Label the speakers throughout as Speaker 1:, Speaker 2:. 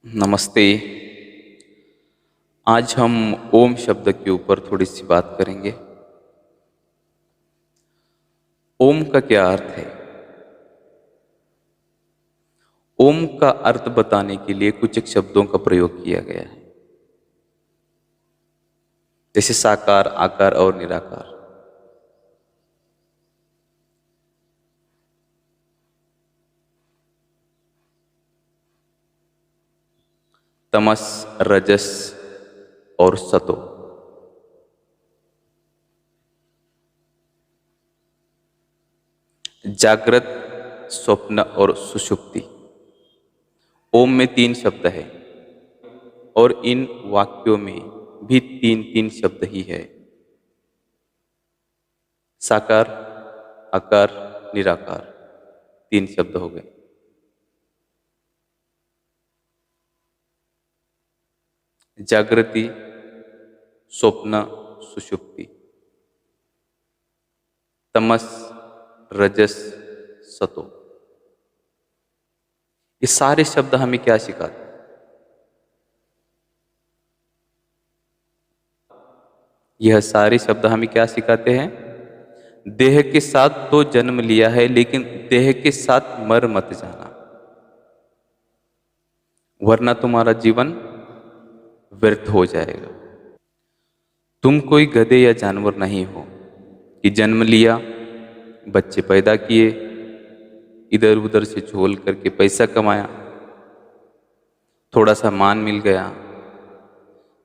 Speaker 1: नमस्ते। आज हम ओम शब्द के ऊपर थोड़ी सी बात करेंगे। ओम का क्या अर्थ है? ओम का अर्थ बताने के लिए कुछ एक शब्दों का प्रयोग किया गया है, जैसे साकार, आकार और निराकार। तमस, रजस और सतो। जागृत, स्वप्न और सुषुप्ति। ओम में 3 शब्द है और इन वाक्यों में भी 3 शब्द ही है। साकार, आकार, निराकार, 3 शब्द हो गए। जागृति, स्वप्न, सुषुप्ति। तमस, रजस, सतो। ये सारे शब्द हमें क्या सिखाते हैं? यह सारे शब्द हमें क्या सिखाते हैं? देह के साथ तो जन्म लिया है, लेकिन देह के साथ मर मत जाना, वरना तुम्हारा जीवन व्यर्थ हो जाएगा। तुम कोई गधे या जानवर नहीं हो कि जन्म लिया, बच्चे पैदा किए, इधर उधर से झोल करके पैसा कमाया, थोड़ा सा मान मिल गया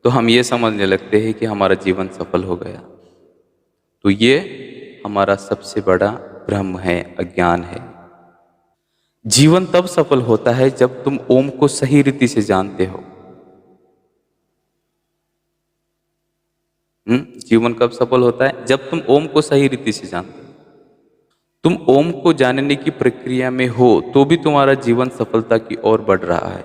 Speaker 1: तो हम ये समझने लगते हैं कि हमारा जीवन सफल हो गया। तो ये हमारा सबसे बड़ा भ्रम है, अज्ञान है। जीवन तब सफल होता है जब तुम ओम को सही रीति से जानते हो। जीवन कब सफल होता है? जब तुम ओम को सही रीति से जानते हो। तुम ओम को जानने की प्रक्रिया में हो तो भी तुम्हारा जीवन सफलता की ओर बढ़ रहा है।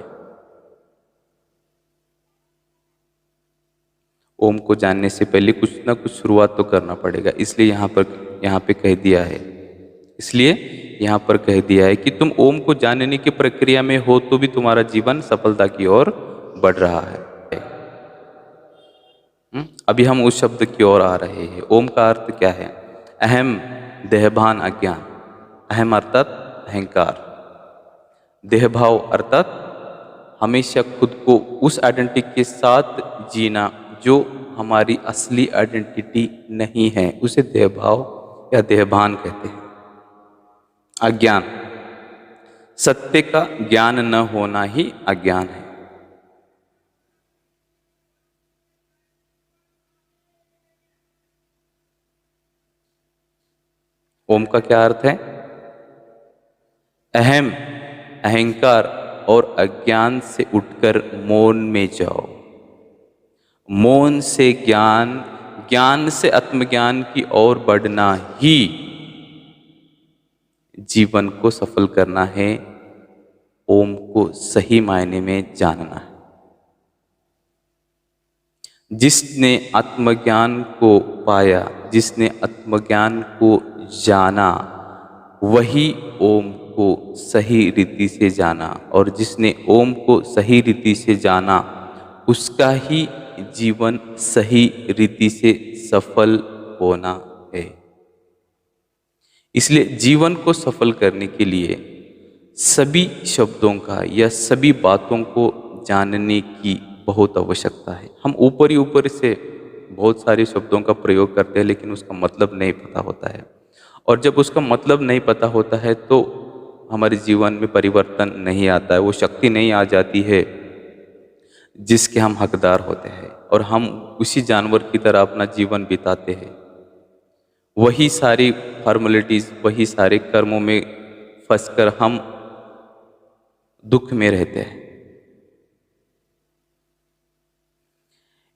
Speaker 1: ओम को जानने से पहले कुछ ना कुछ शुरुआत तो करना पड़ेगा, इसलिए यहाँ पे कह दिया है। इसलिए यहाँ पर कह दिया है कि तुम ओम को जानने की प्रक्रिया में हो तो भी तुम्हारा जीवन सफलता की ओर बढ़ रहा है। अभी हम उस शब्द की ओर आ रहे हैं। ओम का अर्थ क्या है? अहम, देहभान, अज्ञान। अहम अर्थात अहंकार, देहभाव अर्थात हमेशा खुद को उस आइडेंटिटी के साथ जीना जो हमारी असली आइडेंटिटी नहीं है, उसे देहभाव या देहभान कहते हैं। अज्ञान, सत्य का ज्ञान न होना ही अज्ञान है। ओम का क्या अर्थ है? अहम, अहंकार और अज्ञान से उठकर मौन में जाओ। मौन से ज्ञान, ज्ञान से आत्मज्ञान की ओर बढ़ना ही जीवन को सफल करना है। ओम को सही मायने में जानना है। जिसने आत्मज्ञान को पाया, जिसने आत्मज्ञान को जाना, वही ओम को सही रीति से जाना, और जिसने ओम को सही रीति से जाना उसका ही जीवन सही रीति से सफल होना है। इसलिए जीवन को सफल करने के लिए सभी शब्दों का या सभी बातों को जानने की बहुत आवश्यकता है। हम ऊपर से बहुत सारे शब्दों का प्रयोग करते हैं, लेकिन उसका मतलब नहीं पता होता है। और जब उसका मतलब नहीं पता होता है तो हमारे जीवन में परिवर्तन नहीं आता है, वो शक्ति नहीं आ जाती है जिसके हम हकदार होते हैं, और हम उसी जानवर की तरह अपना जीवन बिताते हैं। वही सारी फॉर्मेलिटीज, वही सारे कर्मों में फंसकर हम दुख में रहते हैं।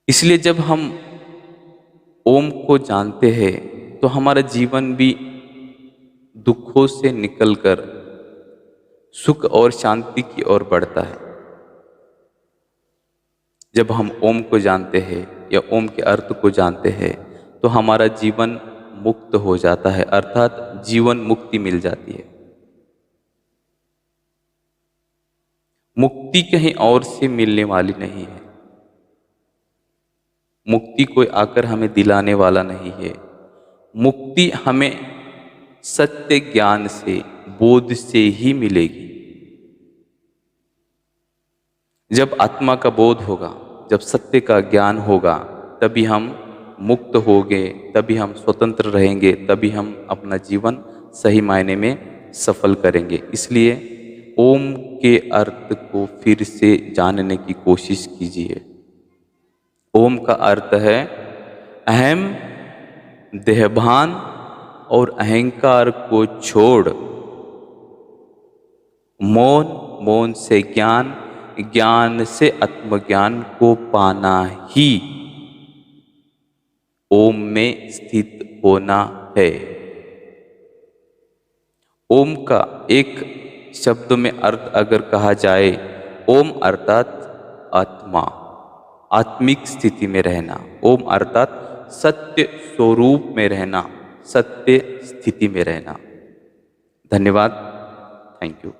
Speaker 1: इसलिए जब हम ओम को जानते हैं तो हमारा जीवन भी दुखों से निकलकर सुख और शांति की ओर बढ़ता है। जब हम ओम को जानते हैं या ओम के अर्थ को जानते हैं तो हमारा जीवन मुक्त हो जाता है, अर्थात जीवन मुक्ति मिल जाती है। मुक्ति कहीं और से मिलने वाली नहीं है। मुक्ति कोई आकर हमें दिलाने वाला नहीं है। मुक्ति हमें सत्य ज्ञान से, बोध से ही मिलेगी। जब आत्मा का बोध होगा, जब सत्य का ज्ञान होगा, तभी हम मुक्त होंगे, तभी हम स्वतंत्र रहेंगे, तभी हम अपना जीवन सही मायने में सफल करेंगे। इसलिए ओम के अर्थ को फिर से जानने की कोशिश कीजिए। ओम का अर्थ है अहम, देहभान और अहंकार को छोड़ मौन, मौन से ज्ञान, ज्ञान से आत्मज्ञान को पाना ही ओम में स्थित होना है। ओम का एक शब्द में अर्थ अगर कहा जाए, ओम अर्थात आत्मा, आत्मिक स्थिति में रहना। ओम अर्थात सत्य स्वरूप में रहना, सत्य स्थिति में रहना। धन्यवाद। Thank you.